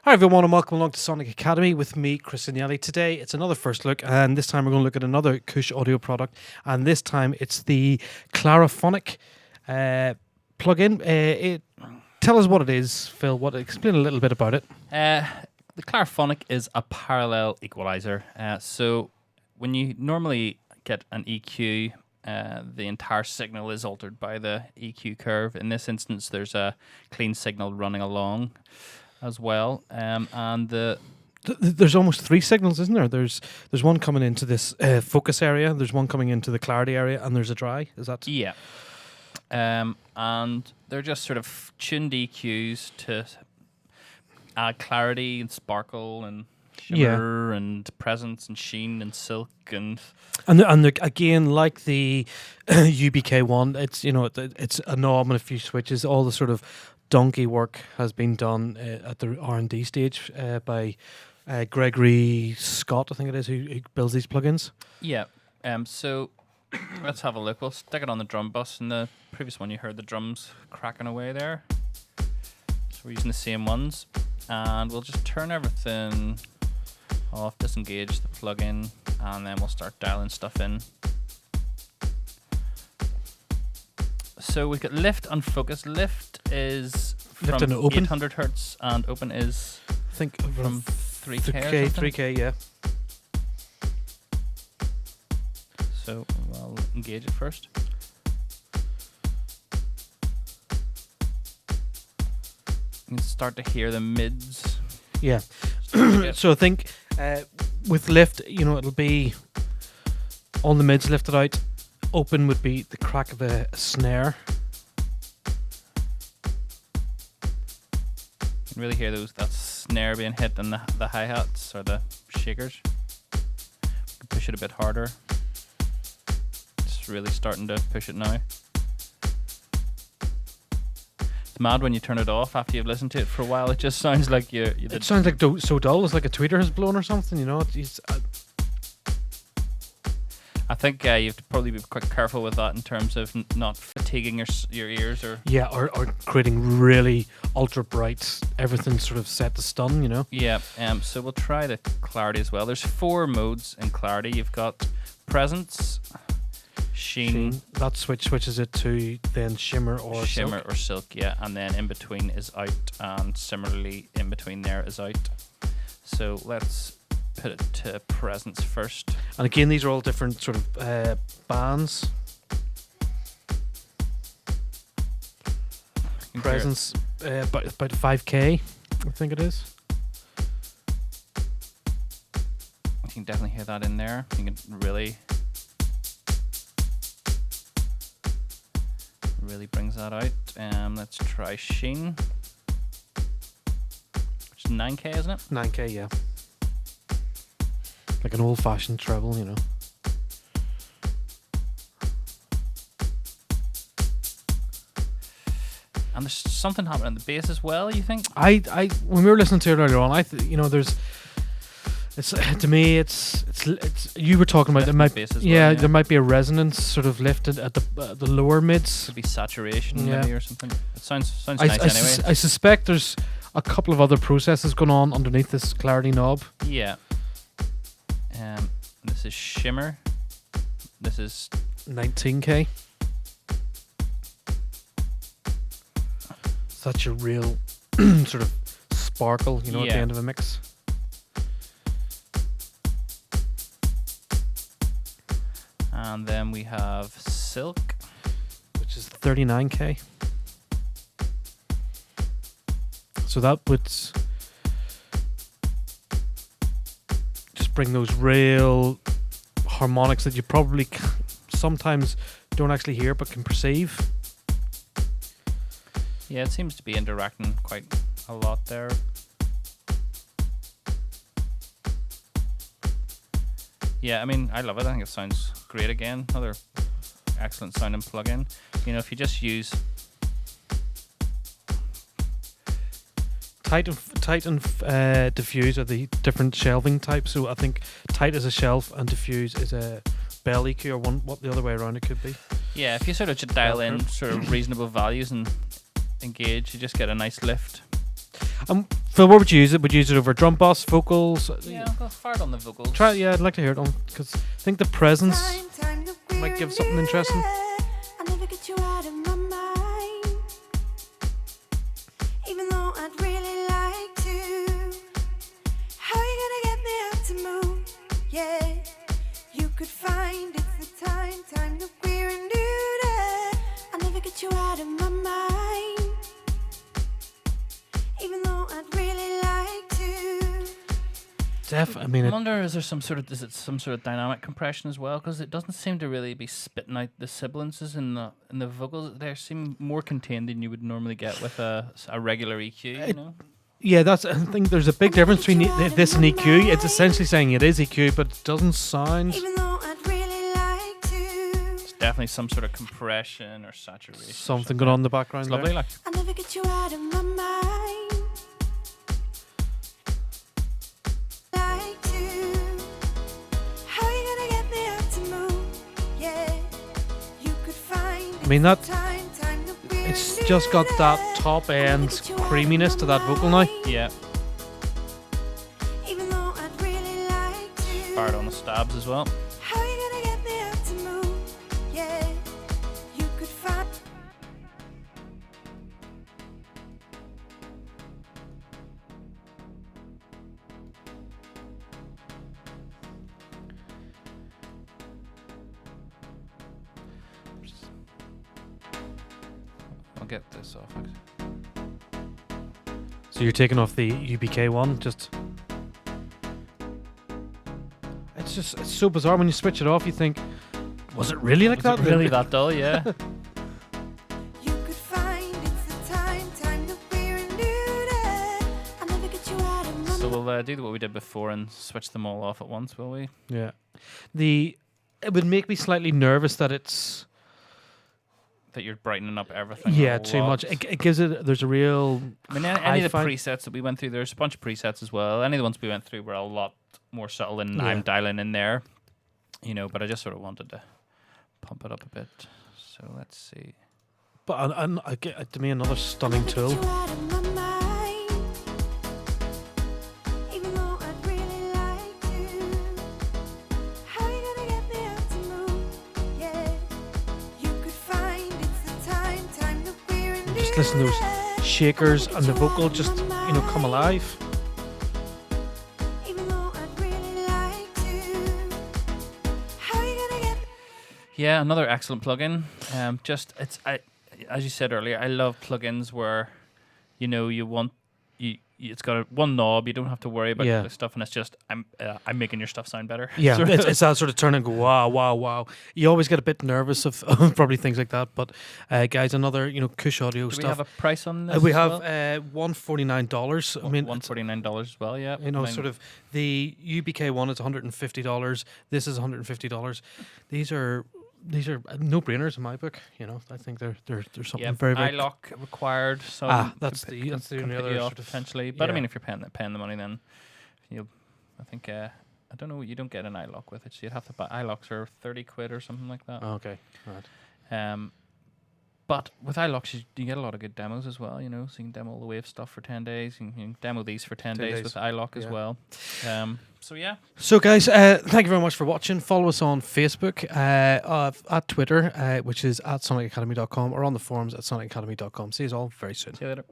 Hi everyone and welcome along to Sonic Academy with me, Chris Agnelli. Today it's another first look, and this time we're going to look at another Kush Audio product, and this time it's the Clariphonic plugin. Tell us what it is, Phil. Explain a little bit about it. The Clariphonic is a parallel equalizer. So when you normally get an EQ, the entire signal is altered by the EQ curve. In this instance, there's a clean signal running along as well, and there's almost three signals, isn't there? There's one coming into this focus area, there's one coming into the clarity area, and there's a dry. Is that? Yeah. And they're just sort of tuned EQs to add clarity and sparkle and shimmer and presence and sheen and silk and again, like the UBK one, it's it's a knob and a few switches. All the sort of donkey work has been done at the R&D stage by Gregory Scott, I think it is, who builds these plugins. Yeah. So let's have a look. We'll stick it on the drum bus. In the previous one, you heard the drums cracking away there. So we're using the same ones, and we'll just turn everything off, disengage the plugin, and then we'll start dialing stuff in. So we've got lift and focus. Lift is Lift from and open. 800 hertz, and open is I think from 3K or something. 3K, yeah. So I'll engage it first. You can start to hear the mids. Yeah. So I think with lift, it'll be on the mids lifted out. Open would be the crack of a snare. You can really hear that snare being hit and the hi-hats or the shakers. You can push it a bit harder. It's really starting to push it now. It's mad when you turn it off after you've listened to it for a while. It just sounds like it sounds like so dull. It's like a tweeter has blown or something. I think you have to probably be quite careful with that in terms of not fatiguing your ears or creating really ultra bright, everything sort of set to stun. Yeah. So we'll try the clarity as well. There's 4 modes in clarity. You've got presence, sheen. That switches it to then shimmer or silk. Yeah, and then in between is out, and similarly in between there is out. So let's put it to presence first. And again, these are all different sort of bands. Presence about 5K, I think it is. You can definitely hear that in there. You can really brings that out. Let's try sheen, which is 9K, isn't it? 9K, yeah. Like an old-fashioned treble, And there's something happening in the bass as well, you think? I when we were listening to it earlier on, it's to me, it's you were talking about there might there might be a resonance sort of lifted at the lower mids. Could be saturation maybe or something. It sounds nice anyway. I suspect there's a couple of other processes going on underneath this clarity knob. Yeah. This is shimmer. This is 19K. Such a real sort of sparkle, at the end of a mix. And then we have silk, which is 39K. So that would just bring those real harmonics that you probably sometimes don't actually hear but can perceive. Yeah, it seems to be interacting quite a lot there. Yeah, I mean, I love it. I think it sounds great again. Another excellent sounding plugin. If you just use tight and diffuse are the different shelving types. So I think tight is a shelf and diffuse is a bell EQ, or what the other way around it could be. Yeah, if you sort of just dial in sort of reasonable values and engage, you just get a nice lift. Phil, where would you use it? Would you use it over drum boss, vocals? Yeah, I'll go fire it on the vocals. Try. Yeah, I'd like to hear it on because I think the presence might give something interesting. I never get you out of my mind, even though I'd really like to. How you gonna get me out to move? Yeah, you could find it's the time that we're in duty. I never get you out of my mind, even though I'd really like to. I mean, I wonder, is it some sort of dynamic compression as well? Because it doesn't seem to really be spitting out the sibilances in the vocals. They seem more contained than you would normally get with a regular EQ. You know. yeah, I think there's a big difference between this and EQ. It's essentially saying it is EQ, but it doesn't sound. Even though I'd really like to. It's definitely some sort of compression or saturation. Something going on in the background. It's lovely, like. I never get you out of my mind. Like to. How you gonna get me out to move? Yeah, you could find. I mean, that time that we're it's in just got duty. that top end creaminess to that vocal now. Yeah, Even though I'd really like to. fired on the stabs as well. How you gonna get me out to move? Yeah, you could find. I'll get this off. So you're taking off the UBK one. It's so bizarre when you switch it off. You think, was it really like that? Really that dull? Yeah. You could find it's the time that we're in duty. I never get you out of my So we'll do what we did before and switch them all off at once, will we? Yeah. It would make me slightly nervous that it's That you're brightening up everything. yeah a too lot. much. It gives it. There's a real. I mean, any of the hi-fi- presets that we went through, there's a bunch of presets as well. Any of the ones we went through were a lot more subtle than Yeah. I'm dialing in there, you know. But I just sort of wanted to pump it up a bit. So let's see. But to me, another stunning Get tool. you out of my mind. Even though I'd really like to. How you gonna get me out to move? Yeah, you could find it's the time that we're in Just listen to those shakers and the vocal just come alive. Even though I'd really like to. How you gonna get Yeah, another excellent plugin. As you said earlier, I love plugins where, you want it's got one knob. You don't have to worry about Yeah. the stuff, and it's just I'm making your stuff sound better. Yeah, Sort of. it's that sort of turn and go, wow, wow, wow. You always get a bit nervous of probably things like that. But guys, another Kush Audio Do we stuff. have a price on this? We as have well? $149. I mean, $149 as well. Yeah, sort of the UBK one is $150. This is $150. These are no brainers in my book. I think they're something Yeah, very very. iLock required. So That's the only completely other off sort of- potentially. But I yeah. mean, if you're paying the money, then I think I don't know. You don't get an iLock with it, so you'd have to buy iLocks are 30 quid or something like that. Oh, okay, right. But with iLocks, you get a lot of good demos as well. So you can demo all the wave stuff for 10 days. You can demo these for 10 days with iLock as Yeah. well. So yeah. So guys, thank you very much for watching. Follow us on Facebook, at Twitter, which is at sonicacademy.com, or on the forums at sonicacademy.com. See you all very soon. See you later.